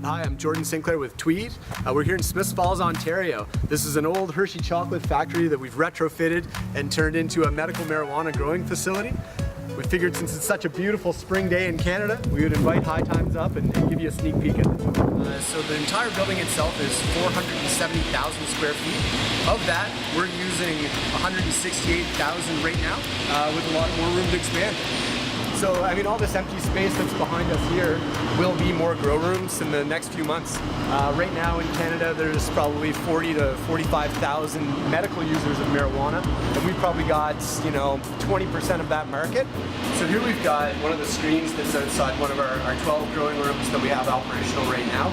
Hi, I'm Jordan Sinclair with Tweed. We're here in Smiths Falls, Ontario. This is an old Hershey chocolate factory that we've retrofitted and turned into a medical marijuana growing facility. We figured since it's such a beautiful spring day in Canada, we would invite High Times up and give you a sneak peek at it. So the entire building itself is 470,000 square feet. Of that, we're using 168,000 right now, with a lot more room to expand. So, I mean, all this empty space that's behind us here will be more grow rooms in the next few months. Right now in Canada, there's probably 40 to 45,000 medical users of marijuana, and we've probably got, 20% of that market. So here we've got one of the screens that's outside one of our 12 growing rooms that we have operational right now.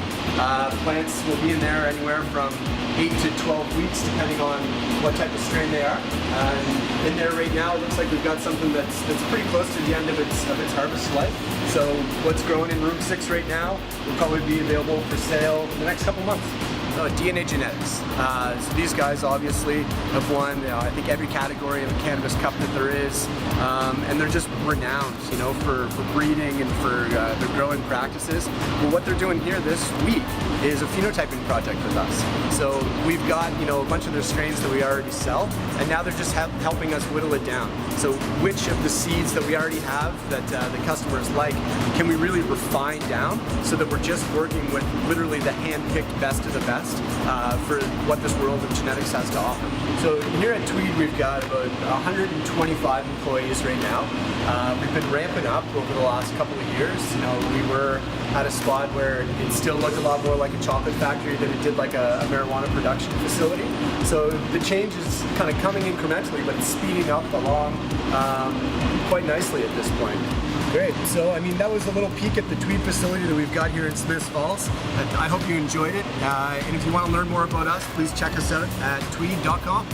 Plants will be in there anywhere from 8 to 12 weeks, depending on what type of strain they are. And in there right now, it looks like we've got something that's pretty close to the end of its harvest life. So what's growing in room 6 right now will probably be available for sale in the next couple months. DNA genetics. So these guys obviously have won, I think, every category of the Cannabis Cup that there is, and they're just renowned, for breeding and for their growing practices. But what they're doing here this week is a phenotyping project with us. So we've got, a bunch of their strains that we already sell, and now they're just helping us whittle it down. So which of the seeds that we already have that the customers like can we really refine down so that we're just working with literally the hand-picked best of the best for what this world of genetics has to offer. So here at Tweed, we've got about 125 employees right now. We've been ramping up over the last couple of years. We were at a spot where it still looked a lot more like a chocolate factory than it did like a marijuana production facility. So the change is kind of coming incrementally, but it's speeding up along quite nicely at this point. Great, so that was a little peek at the Tweed facility that we've got here in Smiths Falls. I hope you enjoyed it, and if you want to learn more about us, please check us out at tweed.com.